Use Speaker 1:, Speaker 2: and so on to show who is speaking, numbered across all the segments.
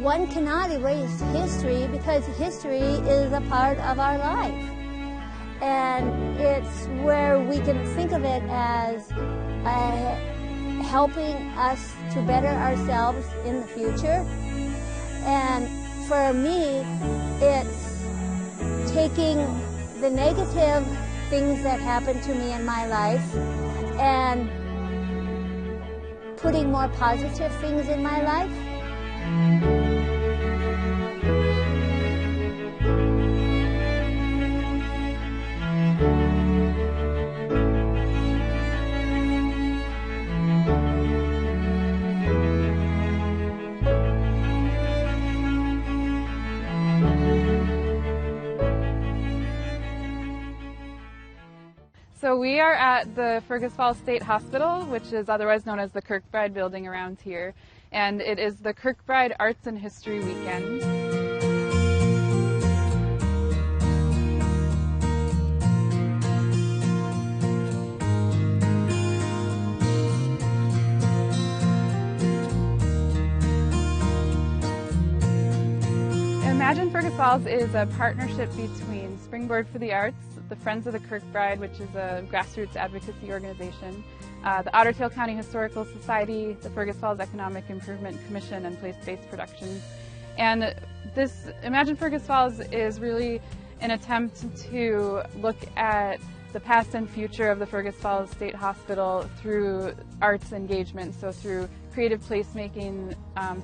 Speaker 1: one cannot erase history because history is a part of our life. And it's where we can think of it as helping us to better ourselves in the future. And for me, it's taking the negative things that happened to me in my life and putting more positive things in my life.
Speaker 2: So we are at the Fergus Falls State Hospital, which is otherwise known as the Kirkbride building around here, and it is the Kirkbride Arts and History Weekend. Imagine Fergus Falls is a partnership between Springboard for the Arts, the Friends of the Kirkbride, which is a grassroots advocacy organization, the Otter Tail County Historical Society, the Fergus Falls Economic Improvement Commission, and Place-Based Productions. And this Imagine Fergus Falls is really an attempt to look at the past and future of the Fergus Falls State Hospital through arts engagement, so through creative placemaking,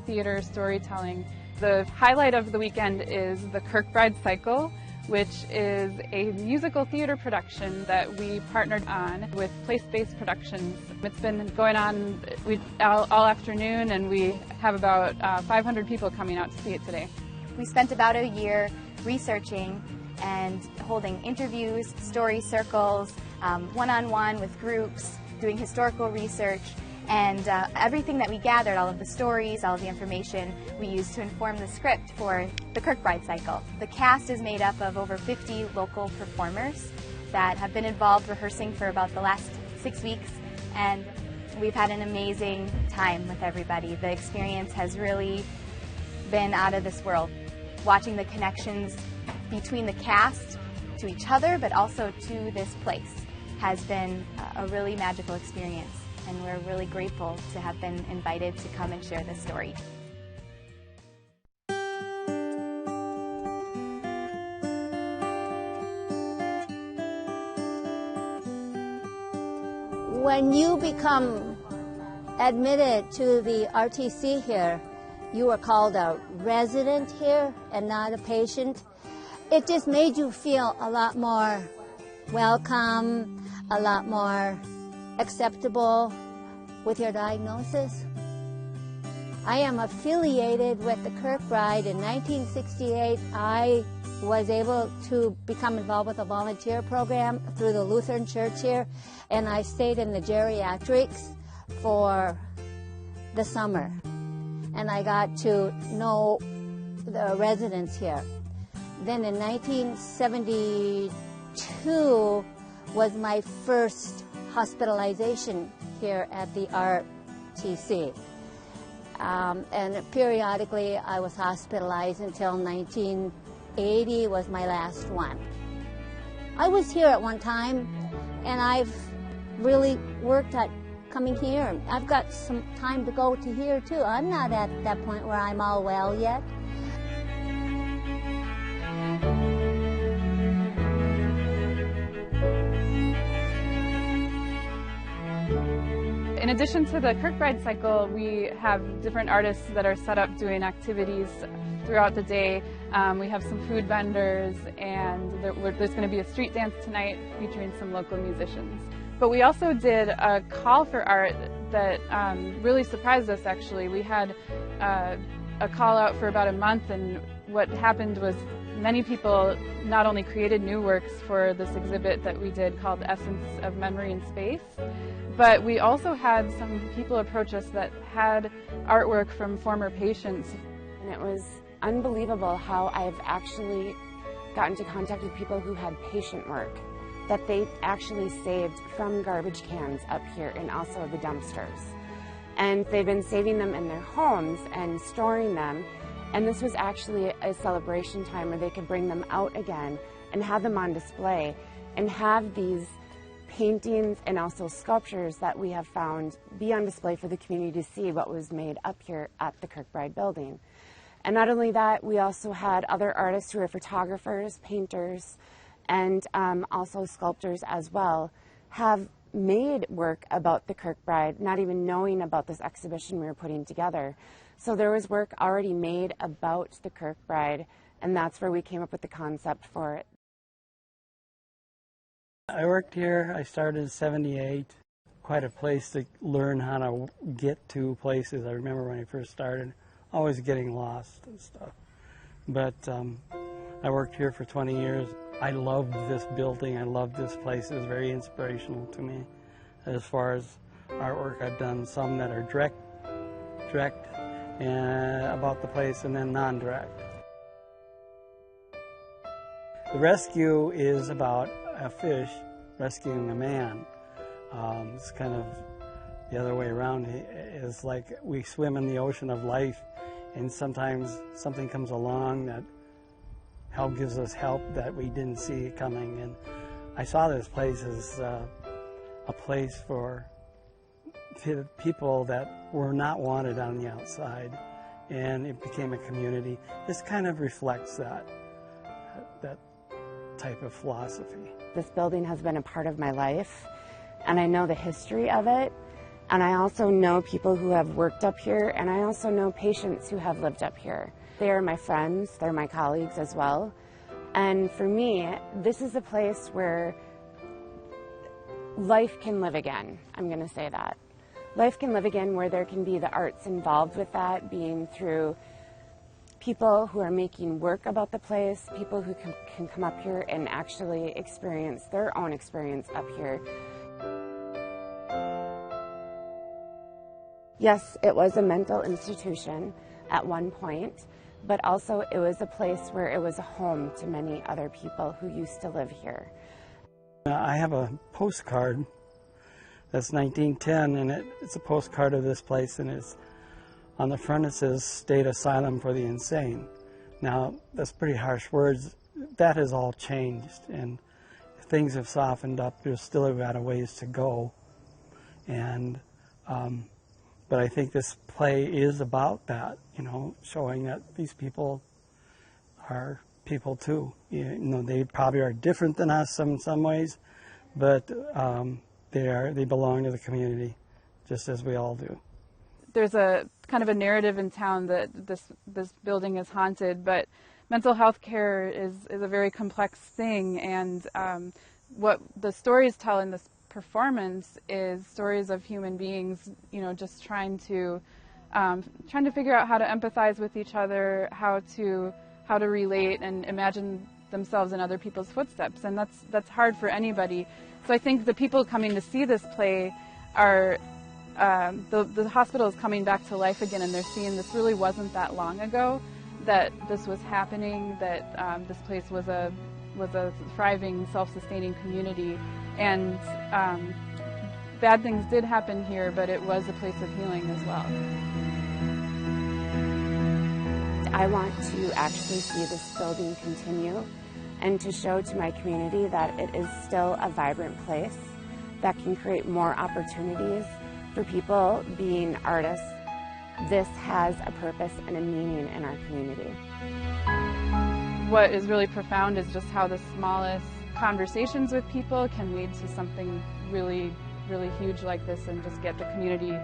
Speaker 2: theater, storytelling. The highlight of the weekend is the Kirkbride Cycle, which is a musical theater production that we partnered on with Place-Based Productions. It's been going on all afternoon, and we have about 500 people coming out to see it today.
Speaker 3: We spent about a year researching and holding interviews, story circles, one-on-one with groups, doing historical research, and everything that we gathered, all of the stories, all of the information, we used to inform the script for the Kirkbride Cycle. The cast is made up of over 50 local performers that have been involved rehearsing for about the last 6 weeks, and we've had an amazing time with everybody. The experience has really been out of this world. Watching the connections between the cast to each other, but also to this place, has been a really magical experience. And we're really grateful to have been invited to come and share this story.
Speaker 1: When you become admitted to the RTC here, you are called a resident here and not a patient. It just made you feel a lot more welcome, a lot more acceptable with your diagnosis. I am affiliated with the Kirkbride. In 1968, I was able to become involved with a volunteer program through the Lutheran Church here, and I stayed in the geriatrics for the summer, and I got to know the residents here. Then in 1972 was my first hospitalization here at the RTC. And periodically I was hospitalized until 1980 was my last one. I was here at one time, and I've really worked at coming here. I've got some time to go to here too. I'm not at that point where I'm all well yet.
Speaker 2: In addition to the Kirkbride Cycle, we have different artists that are set up doing activities throughout the day. We have some food vendors, and there's going to be a street dance tonight featuring some local musicians. But we also did a call for art that really surprised us, actually. We had a call out for about a month, and what happened was many people not only created new works for this exhibit that we did called Essence of Memory in Space, but we also had some people approach us that had artwork from former patients.
Speaker 4: And it was unbelievable how I've actually gotten into contact with people who had patient work that they actually saved from garbage cans up here and also the dumpsters. And they've been saving them in their homes and storing them. And this was actually a celebration time where they could bring them out again and have them on display and have these paintings and also sculptures that we have found be on display for the community to see what was made up here at the Kirkbride building. And not only that, we also had other artists who are photographers, painters, and also sculptors as well, have made work about the Kirkbride, not even knowing about this exhibition we were putting together. So there was work already made about the Kirkbride, and that's where we came up with the concept for it.
Speaker 5: I worked here, I started in '78. Quite a place to learn how to get to places. I remember when I first started, always getting lost and stuff. But I worked here for 20 years. I loved this building, I loved this place. It was very inspirational to me as far as artwork. I've done some that are direct about the place, and then non-direct. The rescue is about a fish rescuing a man. It's kind of the other way around. It's like we swim in the ocean of life, and sometimes something comes along that gives us help that we didn't see coming. And I saw this place as a place for people that were not wanted on the outside, and it became a community. This kind of reflects that type of philosophy.
Speaker 4: This building has been a part of my life, and I know the history of it, and I also know people who have worked up here, and I also know patients who have lived up here. They are my friends, they're my colleagues as well, and for me, this is a place where life can live again. I'm going to say that. Life can live again, where there can be the arts involved with that, being through people who are making work about the place, people who can come up here and actually experience their own experience up here. Yes, it was a mental institution at one point, but also it was a place where it was a home to many other people who used to live here.
Speaker 5: I have a postcard that's 1910, and it's a postcard of this place, and it's on the front it says State Asylum for the Insane. Now, that's pretty harsh words. That has all changed, and things have softened up. There's still got a ways to go, and but I think this play is about that, you know, showing that these people are people too. You know, they probably are different than us in some ways, but they belong to the community, just as we all do.
Speaker 2: There's a kind of a narrative in town that this building is haunted, but mental health care is a very complex thing, and what the stories tell in this performance is stories of human beings, you know, just trying to figure out how to empathize with each other, how to relate and imagine themselves in other people's footsteps, and that's hard for anybody. So I think the people coming to see this play are the hospital is coming back to life again, and they're seeing this really wasn't that long ago that this was happening, that this place was a thriving, self-sustaining community, and bad things did happen here, but it was a place of healing as well.
Speaker 4: I want to actually see this building continue and to show to my community that it is still a vibrant place that can create more opportunities for people being artists. This has a purpose and a meaning in our community.
Speaker 2: What is really profound is just how the smallest conversations with people can lead to something really, really huge like this, and just get the community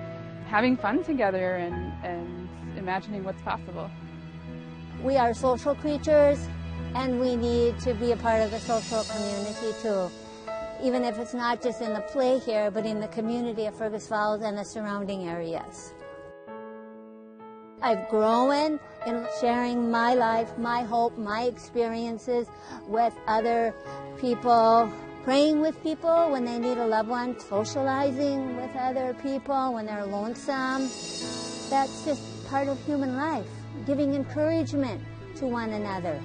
Speaker 2: having fun together and imagining what's possible.
Speaker 1: We are social creatures, and we need to be a part of the social community too. Even if it's not just in the play here, but in the community of Fergus Falls and the surrounding areas. I've grown in sharing my life, my hope, my experiences with other people, praying with people when they need a loved one, socializing with other people when they're lonesome. That's just part of human life, giving encouragement to one another.